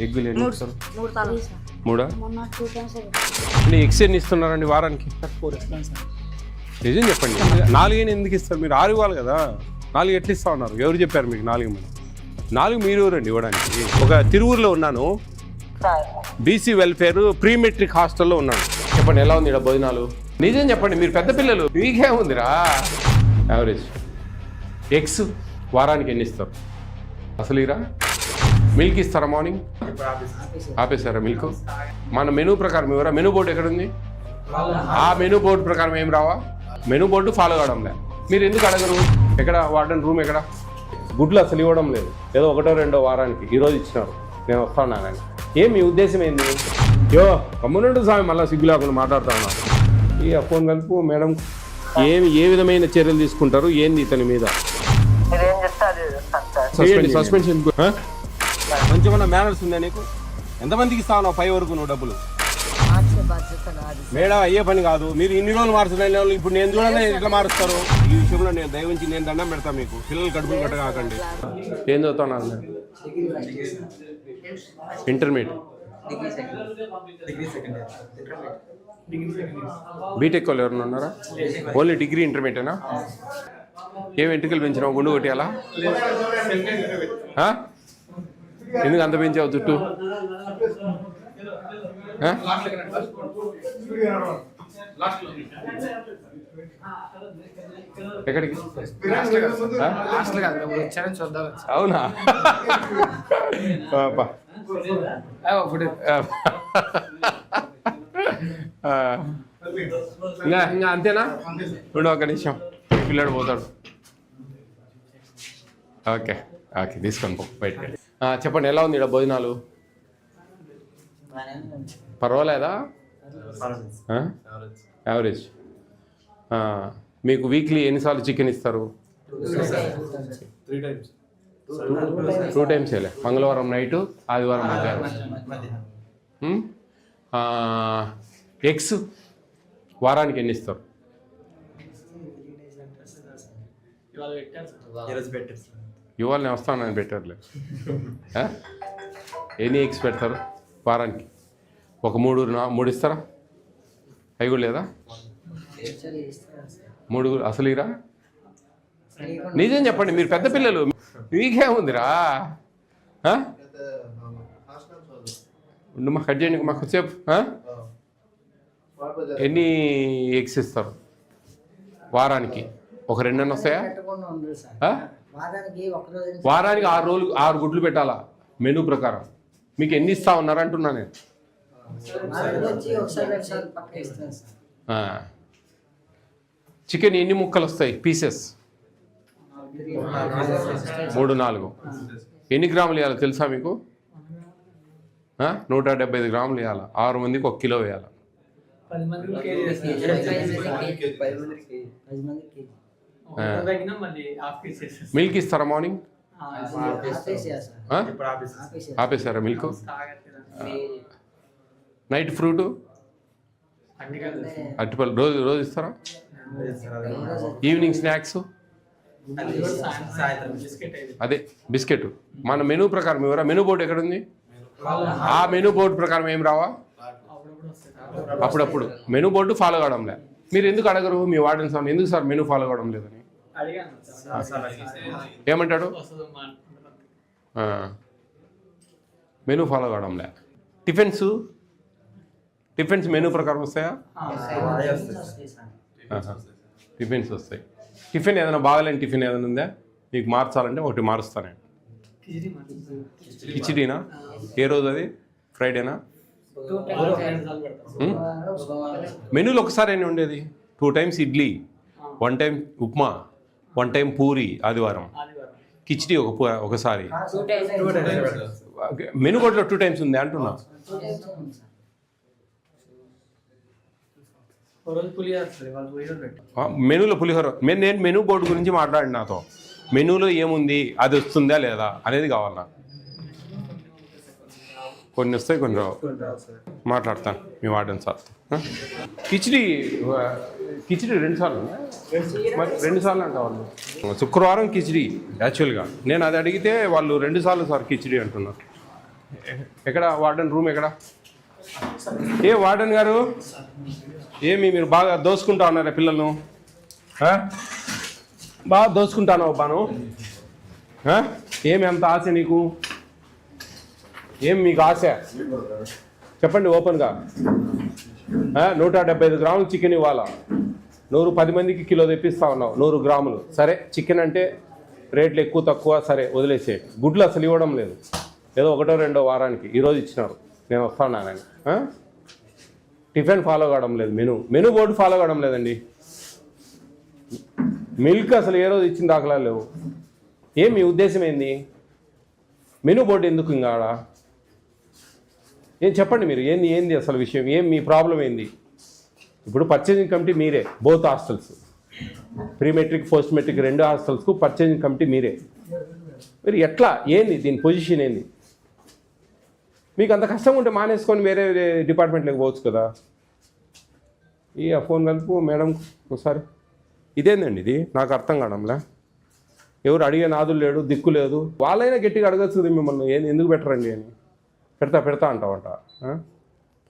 ఎగ్గులు ఎన్ని ఇస్తారు? 3 తాలు. 3 అంటే ఎగ్స్ ఎన్ని ఇస్తున్నారండి వారానికి? 4 ఇస్తాను సార్. నిజం చెప్పండి, 4 ఎందుకు ఇస్తారు? మీరు 6 ఇవ్వాలి కదా, 4 ఎట్లా ఇస్తా ఉన్నారు? ఎవరు చెప్పారు మీకు 4 మంది? 4 మీరు ఎవరండి ఇవ్వడానికి? ఒక తిరువురులో ఉన్నాను, బీసీ వెల్ఫేర్ ప్రీ మెట్రిక్ హాస్టల్లో ఉన్నాను. చెప్పండి ఎలా ఉంది ఇక్కడ భోజనాలు? నిజం చెప్పండి, మీరు పెద్ద పిల్లలు, మీకేముందిరా యావరేజ్. ఎగ్స్ వారానికి ఎన్ని ఇస్తారు? అసలు ఇరా మిల్క్ ఇస్తారా? మార్నింగ్ ఆపేస్తారా మిల్క్? మన మెనూ ప్రకారం ఎవరా? మెనూ బోర్డు ఎక్కడుంది? ఆ మెనూ బోర్డు ప్రకారం ఏం రావా? మెనూ బోర్డు ఫాలో కావడం లేదు. మీరు ఎందుకు అడగరు? ఎక్కడ వార్డెన్ రూమ్ ఎక్కడ? గుడ్లు అసలు ఇవ్వడం లేదు, ఏదో 1 2 వారానికి ఈరోజు ఇచ్చినారు, నేను వస్తా ఉన్నాను. ఏం మీ ఉద్దేశం ఏంది? యో కమ్మునండు స్వామి, మళ్ళీ సిగ్గు లేకుండా మాట్లాడుతా ఉన్నా. ఈ ఫోన్ కలుపు మేడం, ఏ విధమైన చర్యలు తీసుకుంటారు ఏంది ఇతని మీద? సస్పెన్షన్ కొంచెమన్నా మేనర్స్ ఉందా నీకు? ఎంతమందికి ఇస్తావు నువ్వు 5 వరకు నువ్వు డబ్బులు? మేడం అయ్యే పని కాదు. మీరు ఇన్ని రోజులు మార్చలేదు, ఇప్పుడు నేను చూడాలి ఎట్లా మారుస్తారు? ఈ విషయంలో నేను దయవుంచి నేను దండం పెడతాను మీకు. పిల్లలు కడుపులు కట్టగాకండి. ఏం చదువుతాను? ఇంటర్మీడియట్, బీటెక్ వాళ్ళు ఎవరైనా ఉన్నారా? ఓన్లీ డిగ్రీ ఇంటర్మీడియటేనా? ఏం వెంట్రుకలు పెంచినావు? గుండు కొట్టేయాలా? ఎందుకు అంత పెంచావు జుట్టు? ఎక్కడికి? అవునా? ఇంకా అంతేనా? ఉండు ఒక నిమిషం, పిల్లడు పోతాడు. ఓకే ఓకే, తీసుకొని పో బయటకి. చెప్పండి ఎలా ఉంది ఇక్కడ భోజనాలు? పర్వాలేదా? యావరేజ్. మీకు వీక్లీ ఎన్నిసార్లు చికెన్ ఇస్తారు? 2 టైమ్స్ వేలే, మంగళవారం నైటు, ఆదివారం మధ్యాహ్నం. ఎగ్స్ వారానికి ఎన్ని ఇస్తారు? ఇవాళ నేను వస్తానని పెట్టారులే. ఎన్ని ఎగ్స్ పెడతారు వారానికి? ఒక 3 ఇస్తారా? అవి కూడా లేదా? 3 అసలు ఇరా? నిజం చెప్పండి, మీరు పెద్ద పిల్లలు, మీకేముందిరా? ఉండు మా కట్ చేయండి, మాకు సేపు. ఎన్ని ఎగ్స్ ఇస్తారు వారానికి? ఒక 2 అన్న వస్తాయా? వారానికి 6 రోజులు 6 గుడ్లు పెట్టాలా మెనూ ప్రకారం? మీకు ఎన్ని ఇస్తా ఉన్నారు అంటున్నా నేను. చికెన్ ఎన్ని ముక్కలు వస్తాయి పీసెస్? 3 4. ఎన్ని గ్రాములు వేయాలి తెలుసా మీకు? 175 గ్రాములు వేయాలి. 6 మందికి 1 కిలో వేయాలి. మిల్క్ ఇస్తారా మార్నింగ్? ఆపేసారా మిల్క్? నైట్ ఫ్రూట్, అరటిపళ్ళు రోజు ఇస్తారా? ఈవినింగ్ స్నాక్స్ అదే బిస్కెట్. మన మెనూ ప్రకారం ఎవరా? మెనూ బోర్డు ఎక్కడ ఉంది? ఆ మెనూ బోర్డు ప్రకారం ఏం రావా? అప్పుడప్పుడు మెనూ బోర్డు ఫాలో కావడం లేదు. మీరు ఎందుకు అడగరు మీ వార్డెన్ సార్? ఎందుకు సార్ మెనూ ఫాలో కావడం లేదని? ఏమంటాడు? మెనూ ఫాలో కావడం లే. టిఫిన్స్ మెనూ ప్రకారం వస్తాయా? టిఫిన్స్ వస్తాయి. టిఫిన్ ఏదైనా బాగాలేని టిఫిన్ ఏదైనా ఉందా మీకు మార్చాలంటే? ఒకటి మారుస్తాను నేను. కిచిడీనా? ఏ రోజు అది? ఫ్రైడేనా? మెనూలో ఒకసారి అయినా ఉండేది. 2 times idli, 1 time upma, 1 time puri ఆదివారం, కిచిడి ఒకసారి. మెనూ బోర్డులో 2 టైమ్స్ ఉంది అంటున్నా. మెనూలో పులిహోర. నేను మెనూ బోర్డు గురించి మాట్లాడి నాతో. మెనూలో ఏముంది, అది వస్తుందా లేదా అనేది కావాలి నాకు. కొన్ని వస్తాయి, కొన్ని రావు. మాట్లాడతాను మీ వార్డెన్ సార్. కిచిడి 2 సార్లు మరి 2 సార్లు అంట వాళ్ళు. శుక్రవారం కిచిడి యాక్చువల్గా. నేను అది అడిగితే వాళ్ళు 2 సార్లు సార్ కిచిడి అంటున్నారు. ఎక్కడ వార్డెన్ రూమ్ ఎక్కడ? ఏ వార్డెన్ గారు, ఏమి మీరు బాగా దోసుకుంటా ఉన్నారా పిల్లలను? బాగా దోసుకుంటాను బాను. ఏమి అంత ఆశ నీకు? ఏం మీకు ఆశ చెప్పండి ఓపెన్గా. 175 గ్రాములు చికెన్ ఇవ్వాలా? 10 మందికి కిలో తెప్పిస్తా ఉన్నావు, 100 గ్రాములు. సరే చికెన్ అంటే రేట్లు ఎక్కువ తక్కువ సరే వదిలేసే. గుడ్లు అసలు ఇవ్వడం లేదు, ఏదో 1 2 వారానికి. ఈరోజు ఇచ్చినారు, నేను వస్తా ఉన్నానని. టిఫిన్ ఫాలో కావడం లేదు, మెనూ బోర్డు ఫాలో కావడం లేదండి. మిల్క్ అసలు ఏ రోజు ఇచ్చిన దాఖలాలు లేవు. ఏం మీ ఉద్దేశం ఏంది? మెనూ బోర్డు ఎందుకు ఇంకా? ఏం చెప్పండి మీరు, ఏంది అసలు విషయం? ఏం మీ ప్రాబ్లం ఏంది? ఇప్పుడు పర్చేజింగ్ కమిటీ మీరే, both hostels, pre matric post matric 2 హాస్టల్స్కు పర్చేజింగ్ కమిటీ మీరే. మీరు ఎట్లా, ఏంది దీని పొజిషన్ ఏంది? మీకు అంత కష్టం ఉంటే మానేసుకొని వేరే డిపార్ట్మెంట్లోకి పోవచ్చు కదా. ఈ ఫోన్ కలుపు మేడం ఒకసారి. ఇదేందండి ఇది? నాకు అర్థం కావడంలే. ఎవరు అడిగే నాదులు లేడు, దిక్కు లేదు. వాళ్ళైనా గట్టిగా అడగచ్చు మిమ్మల్ని, ఎందుకు పెట్టరండి అని. పెడతా అంటావంట.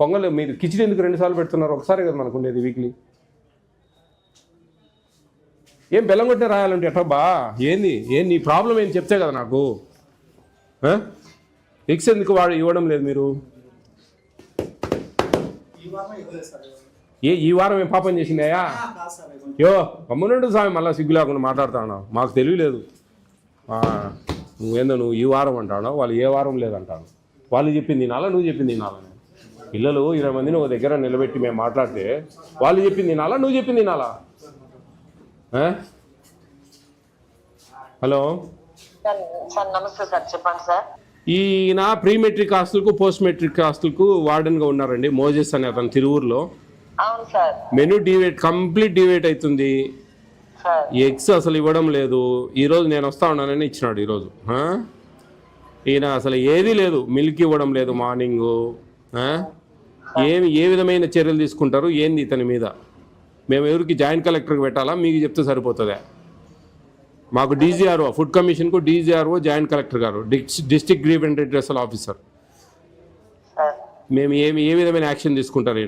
పొంగల్ మీరు కిచిడి ఎందుకు 2 సార్లు పెడుతున్నారు? ఒకసారి కదా మనకు ఉండేది వీక్లీ. ఏం బెల్లం కొట్టే రాయాలంటే ఎట్లా బా? ఏంది నీ ప్రాబ్లం ఏంది చెప్తే కదా నాకు. ఎక్స్ ఎందుకు ఇవ్వడం లేదు మీరు? ఈ వారం ఏం పాపం చేసిందయ్యా? కమ్మునుండు స్వామి, మళ్ళీ సిగ్గు లేకుండా మాట్లాడుతాను. మాకు తెలియలేదు. నువ్వు ఈ వారం అంటాను, వాళ్ళు ఏ వారం లేదంటాను. వాళ్ళు చెప్పింది తినాలా, నువ్వు చెప్పింది తినాలని. పిల్లలు 20 మందిని ఒక దగ్గర నిలబెట్టి మేము మాట్లాడితే వాళ్ళు చెప్పింది తినాలా, నువ్వు చెప్పింది తినాలా? హలో నమస్తే సార్, చెప్పండి సార్. ఈయన ప్రీ మెట్రిక్ హాస్టల్కు పోస్ట్ మెట్రిక్ హాస్టల్కు వార్డెన్గా ఉన్నారండి, మోజెస్ అనే అతను, తిరువూరులో. అవును సార్. మెనూ కంప్లీట్ డివేట్ అవుతుంది. ఎగ్స్ అసలు ఇవ్వడం లేదు. ఈరోజు నేను వస్తా ఉన్నానని ఇచ్చినాడు. ఈరోజు ఈయన అసలు ఏదీ లేదు, మిల్క్ ఇవ్వడం లేదు మార్నింగు. ఏ విధమైన చర్యలు తీసుకుంటారు ఏంది ఇతని మీద? మేము ఎవరికి జాయింట్ కలెక్టర్కి పెట్టాలా, మీకు చెప్తే సరిపోతుందా? మాకు డీజీఆర్ఓ, ఫుడ్ కమిషన్కు డీజీఆర్ఓ జాయింట్ కలెక్టర్ గారు, డిస్ట్రిక్ట్ గ్రీవెన్స్ రిడ్రెసల్ ఆఫీసర్. మేము ఏ విధమైన యాక్షన్ తీసుకుంటారు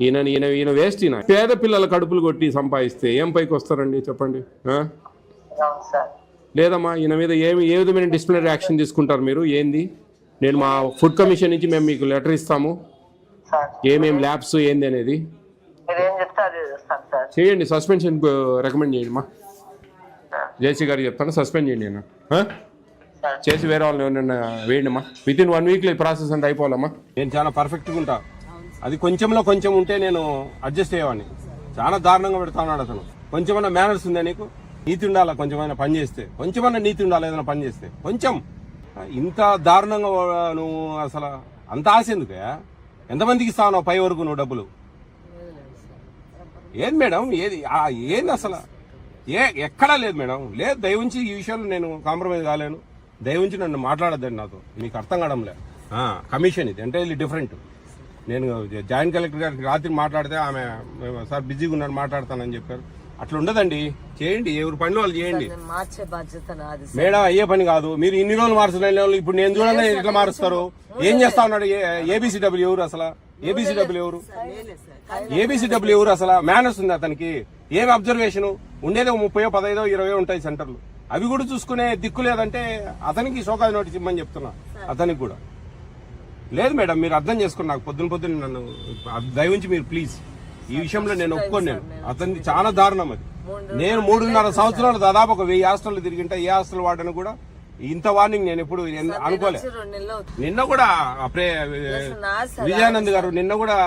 ఈయన వేస్ట్. ఈయన పేద పిల్లల కడుపులు కొట్టి సంపాదిస్తే ఏం పైకి వస్తారండి చెప్పండి? లేదమ్మా, ఈయన మీద ఏ విధమైన డిసిప్లినరీ యాక్షన్ తీసుకుంటారు మీరు? ఏంది? నేను మా ఫుడ్ కమిషన్ నుంచి మేము మీకు లెటర్ ఇస్తాము, ఏమేమి ల్యాబ్స్ ఏంది అనేది చేయండి. సస్పెన్షన్ రికమెండ్ చేయండి మా జేసీ గారికి చెప్తాను, సస్పెండ్ చేయండి. నేను చేసి వేరే వాళ్ళని ఎవరైనా వేయండి అమ్మా. వితిన్ 1 వీక్లో ఈ ప్రాసెస్ అంతా అయిపోవాలమ్మా. నేను చాలా పర్ఫెక్ట్గా ఉంటా. అది కొంచెంలో కొంచెం ఉంటే నేను అడ్జస్ట్ అయ్యేవాడిని. చాలా దారుణంగా పెడతా ఉన్నాడు అతను. కొంచెమన్నా మేనర్స్ ఉందా నీకు? నీతి ఉండాలా కొంచెమైనా పని చేస్తే, కొంచెమన్నా నీతి ఉండాలి ఏదైనా పని చేస్తే. కొంచెం ఇంత దారుణంగా నువ్వు అసలు అంత ఆశ ఎందుకు? ఎంతమందికి ఇస్తావు నువ్వు పై వరకు నువ్వు డబ్బులు? ఏది మేడం, ఏంది అసలు? ఎక్కడా లేదు మేడం, లేదు. దయవుంచి ఈ విషయంలో నేను కాంప్రమైజ్ కాలేను. దయవుంచి నన్ను మాట్లాడద్దండి, నాతో మీకు అర్థం కావడంలే. కమిషన్ ఇది ఎంటైర్లీ డిఫరెంట్. నేను జాయింట్ కలెక్టర్ గారికి రాత్రి మాట్లాడితే ఆమె సార్ బిజీగా ఉన్నాను మాట్లాడతానని చెప్పారు. అట్లా ఉండదండి, చేయండి, ఎవరి పనిలో వాళ్ళు చేయండి మేడం. అయ్యే పని కాదు. మీరు ఇన్ని రోజులు మార్చలేని వాళ్ళు ఇప్పుడు నేను చూడండి ఎట్లా మారుస్తారు? ఏం చేస్తా ఉన్నాడు? ఏబీసీడబ్ల్యూ ఎవరు అసలు? ఏబీసీడబ్ల్యూ ఎవరు అసలు? మేనర్స్ ఉంది అతనికి? ఏమి అబ్జర్వేషన్ ఉండేది? 30, 15, 20 ఉంటాయి సెంటర్లు. అవి కూడా చూసుకునే దిక్కు లేదంటే అతనికి షోకాజ్ నోటీస్ ఇమ్మని చెప్తున్నా. అతనికి కూడా లేదు మేడం. మీరు అర్థం చేసుకుని నాకు పొద్దున నన్ను దయవుంచి మీరు ప్లీజ్ ఈ విషయంలో నేను ఒప్పుకోను. నేను అతనికి చాలా దారుణం అది. నేను 3.5 సంవత్సరాలు దాదాపు ఒక 1000 హాస్టల్ తిరిగింటా. ఏ హాస్టల్ వాడని కూడా ఇంత వార్నింగ్ నేను ఎప్పుడు అనుకోలే. నిన్న కూడా విజయానంద్ గారు నిన్న కూడా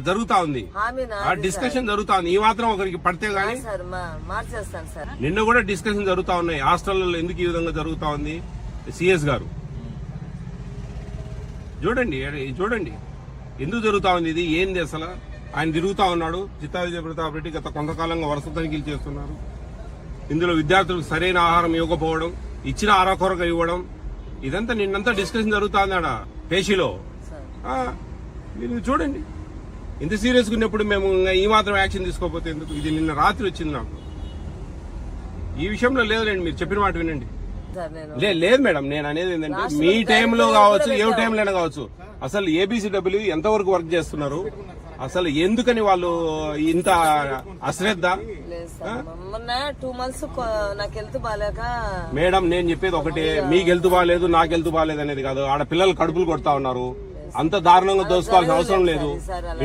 జరుగుతా ఉంది, డిస్కషన్ జరుగుతా ఉంది. ఈ మాత్రం ఒకరికి పడితే గానీ నిన్న కూడా డిస్కషన్ జరుగుతా ఉన్నాయి. హాస్టల్లో ఎందుకు ఈ విధంగా జరుగుతా ఉంది? సిఎస్ గారు చూడండి ఎందుకు జరుగుతా ఉంది ఇది, ఏంది అసలు? ఆయన తిరుగుతా ఉన్నాడు. చిత్తా విజయ ప్రతాప్ రెడ్డి గత కొంతకాలంగా వరుస తనిఖీలు చేస్తున్నారు. ఇందులో విద్యార్థులకు సరైన ఆహారం ఇవ్వకపోవడం, ఇచ్చిన ఆరాకొరగా ఇవ్వడం, ఇదంతా నిన్నంతా డిస్కషన్ జరుగుతుంది ఆడ పేషీలో. మీరు చూడండి, ఇంత సీరియస్గా ఉన్నప్పుడు మేము ఈ మాత్రం యాక్షన్ తీసుకోకపోతే ఎందుకు? ఇది నిన్న రాత్రి వచ్చింది నాకు. ఈ విషయంలో లేదులేండి, మీరు చెప్పిన మాట వినండి. సార్ నేను లేదు మేడం, నేను అనేది ఏంటంటే మీ టైంలో కావచ్చు, ఏ టైంలో అయినా కావచ్చు, అసలు ఏబిసిడబ్ల్యూ ఎంతవరకు వర్క్ చేస్తున్నారు, అసలు ఎందుకని వాళ్ళు ఇంత అశ్రద్ధ? లేదు సార్, మొన్న 2 months నాకు హెల్త్ బాగాలేక మేడం నేను చెప్పేది ఒకటే, మీకు హెల్త్ బాగాలేదు, నాకు హెల్త్ బాగాలేదు అనేది కాదు. ఆడ పిల్లలు కడుపులు కొడతా ఉన్నారు, అంత దారుణంగా దోసుకోవాల్సిన అవసరం లేదు.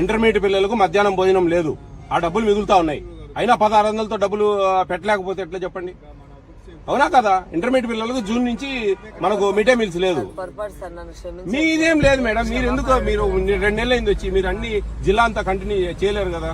ఇంటర్మీడియట్ పిల్లలకు మధ్యాహ్నం భోజనం లేదు, ఆ డబ్బులు మిగులుతా ఉన్నాయి. అయినా 1600తో డబ్బులు పెట్టలేకపోతే ఎట్లా చెప్పండి? అవునా కదా? ఇంటర్మీడియట్ పిల్లలకు జూన్ నుంచి మనకు మిడ్ డే మీల్స్ లేదు. పొరపాటు సార్, నన్ను క్షమించండి. మీదేం లేదు మేడం, మీరు ఎందుకు మీరు 2 నెలలు అయింది వచ్చి, మీరు అన్ని జిల్లా అంతా కంటిన్యూ చేయలేరు కదా?